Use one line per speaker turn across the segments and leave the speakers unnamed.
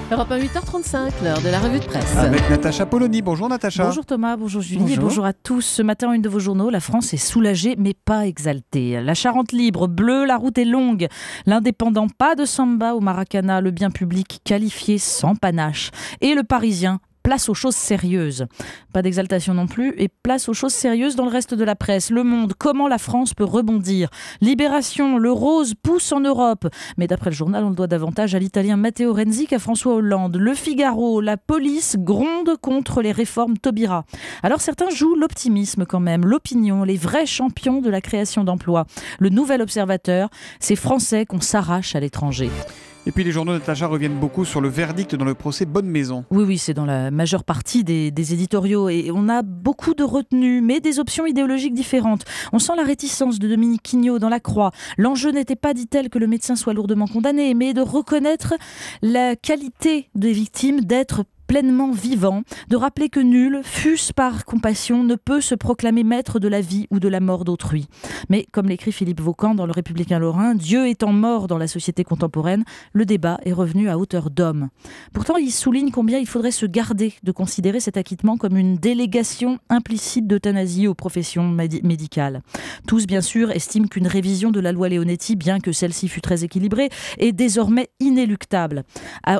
Europe 1, 8h35, l'heure de la revue de presse.
Avec Natacha Polony. Bonjour Natacha.
Bonjour Thomas, bonjour Julie et bonjour à tous. Ce matin, une de vos journaux, la France est soulagée mais pas exaltée. La Charente libre, bleue, la route est longue. L'Indépendant, pas de samba au Maracana, le bien public qualifié sans panache. Et le Parisien, place aux choses sérieuses. Pas d'exaltation non plus, et place aux choses sérieuses dans le reste de la presse. Le Monde, comment la France peut rebondir. Libération, le rose pousse en Europe. Mais d'après le journal, on le doit davantage à l'italien Matteo Renzi qu'à François Hollande. Le Figaro, la police gronde contre les réformes Taubira. Alors certains jouent l'optimisme quand même, l'opinion, les vrais champions de la création d'emplois. Le Nouvel Observateur, ces Français qu'on s'arrache à l'étranger.
Et puis les journaux, Natacha, reviennent beaucoup sur le verdict dans le procès Bonne Maison.
Oui, c'est dans la majeure partie des éditoriaux et on a beaucoup de retenues, mais des options idéologiques différentes. On sent la réticence de Dominique Quignot dans La Croix. L'enjeu n'était pas, dit-elle, que le médecin soit lourdement condamné, mais de reconnaître la qualité des victimes d'être pleinement vivant, de rappeler que nul, fût-ce par compassion, ne peut se proclamer maître de la vie ou de la mort d'autrui. Mais comme l'écrit Philippe Vaucan dans Le Républicain Lorrain, Dieu étant mort dans la société contemporaine, le débat est revenu à hauteur d'homme. Pourtant, il souligne combien il faudrait se garder de considérer cet acquittement comme une délégation implicite d'euthanasie aux professions médicales. Tous, bien sûr, estiment qu'une révision de la loi Leonetti, bien que celle-ci fût très équilibrée, est désormais inéluctable.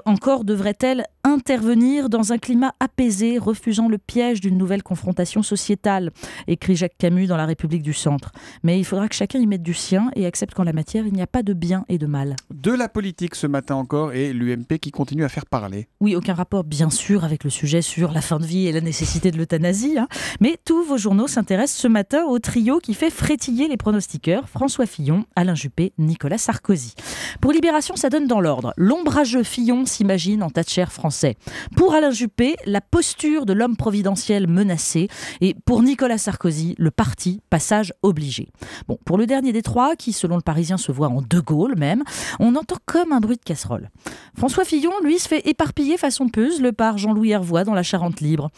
Encore devrait-elle intervenir dans un climat apaisé, refusant le piège d'une nouvelle confrontation sociétale, écrit Jacques Camus dans La République du Centre. Mais il faudra que chacun y mette du sien et accepte qu'en la matière, il n'y a pas de bien et de mal.
De la politique ce matin encore et l'UMP qui continue à faire parler.
Oui, aucun rapport bien sûr avec le sujet sur la fin de vie et la nécessité de l'euthanasie, mais tous vos journaux s'intéressent ce matin au trio qui fait frétiller les pronostiqueurs, François Fillon, Alain Juppé, Nicolas Sarkozy. Pour Libération, ça donne dans l'ordre. L'ombrageux Fillon s'imagine en Thatcher français. Pour Alain Juppé, la posture de l'homme providentiel menacé. Et pour Nicolas Sarkozy, le parti passage obligé. Bon, pour le dernier des trois, qui selon le Parisien se voit en De Gaulle même, on entend comme un bruit de casserole. François Fillon, lui, se fait éparpiller façon puzzle par Jean-Louis Hervois dans La Charente libre.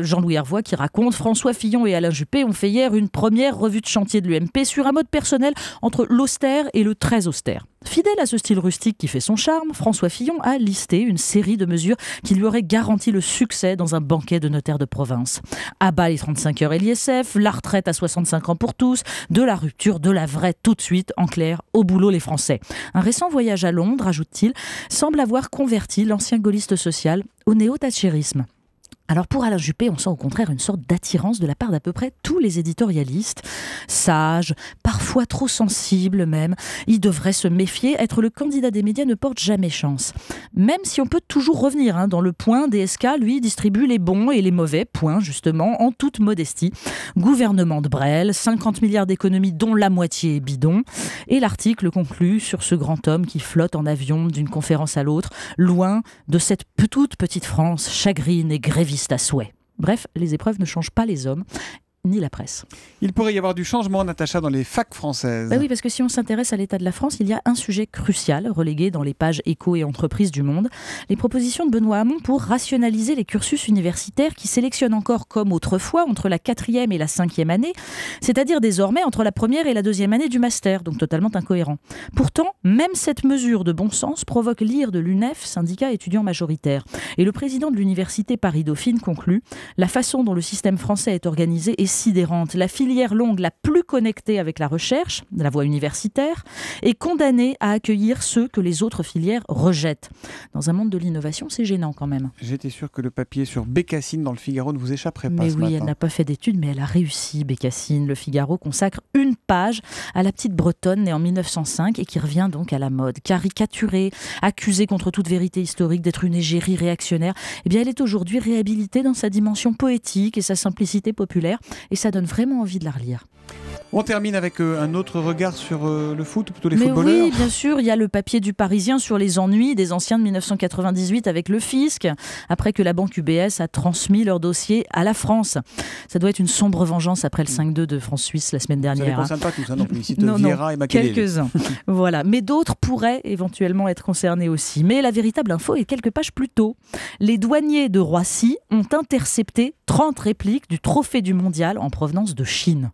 Jean-Louis Hervois qui raconte: François Fillon et Alain Juppé ont fait hier une première revue de chantier de l'UMP sur un mode personnel entre l'austère et le très austère. Fidèle à ce style rustique qui fait son charme, François Fillon a listé une série de mesures qui lui auraient garanti le succès dans un banquet de notaires de province. À bas les 35 heures et l'ISF, la retraite à 65 ans pour tous, de la rupture, de la vraie tout de suite, en clair, au boulot les Français. Un récent voyage à Londres, ajoute-t-il, semble avoir converti l'ancien gaulliste social au néo-thatchérisme. Alors pour Alain Juppé, on sent au contraire une sorte d'attirance de la part d'à peu près tous les éditorialistes. Sages, parfois trop sensibles même. Il devrait se méfier. Être le candidat des médias ne porte jamais chance. Même si on peut toujours revenir dans le point, DSK, lui, distribue les bons et les mauvais points, justement, en toute modestie. Gouvernement de Brel, 50 milliards d'économies dont la moitié est bidon. Et l'article conclut sur ce grand homme qui flotte en avion d'une conférence à l'autre, loin de cette toute petite France chagrine et gréviste à souhait. Bref, les épreuves ne changent pas les hommes, ni la presse.
Il pourrait y avoir du changement, Natacha, dans les facs françaises.
Oui, parce que si on s'intéresse à l'état de la France, il y a un sujet crucial relégué dans les pages éco et entreprises du Monde. Les propositions de Benoît Hamon pour rationaliser les cursus universitaires qui sélectionnent encore comme autrefois entre la 4e et la 5e année, c'est-à-dire désormais entre la 1re et la 2e année du master, donc totalement incohérent. Pourtant, même cette mesure de bon sens provoque l'ire de l'UNEF, syndicat étudiant majoritaire. Et le président de l'université Paris-Dauphine conclut: la façon dont le système français est organisé est sidérante. La filière longue la plus connectée avec la recherche, la voie universitaire, est condamnée à accueillir ceux que les autres filières rejettent. Dans un monde de l'innovation, c'est gênant quand même.
J'étais sûr que le papier sur Bécassine dans le Figaro ne vous échapperait pas ce
matin. Mais oui, elle n'a pas fait d'études, mais elle a réussi, Bécassine. Le Figaro consacre une page à la petite Bretonne née en 1905 et qui revient donc à la mode. Caricaturée, accusée contre toute vérité historique d'être une égérie réactionnaire, eh bien elle est aujourd'hui réhabilitée dans sa dimension poétique et sa simplicité populaire. Et ça donne vraiment envie de la relire.
On termine avec un autre regard sur le foot, ou plutôt les footballeurs.
Oui, bien sûr, il y a le papier du Parisien sur les ennuis des anciens de 1998 avec le fisc, après que la banque UBS a transmis leur dossier à la France. Ça doit être une sombre vengeance après le 5-2 de France-Suisse la semaine dernière.
Ça ne les concerne pas tous, non plus. Ici, Vieira et Makelele.
Quelques-uns. Voilà. Mais d'autres pourraient éventuellement être concernés aussi. Mais la véritable info est quelques pages plus tôt. Les douaniers de Roissy ont intercepté 30 répliques du trophée du mondial en provenance de Chine.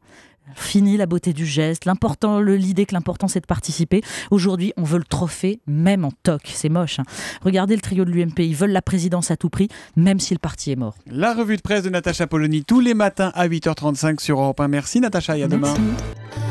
Fini la beauté du geste, l'idée que l'important c'est de participer. Aujourd'hui, on veut le trophée, même en toc. C'est moche. Regardez le trio de l'UMP, ils veulent la présidence à tout prix, même si le parti est mort.
La revue de presse de Natacha Polony tous les matins à 8h35 sur Europe 1. Merci Natacha, et à demain.
Merci.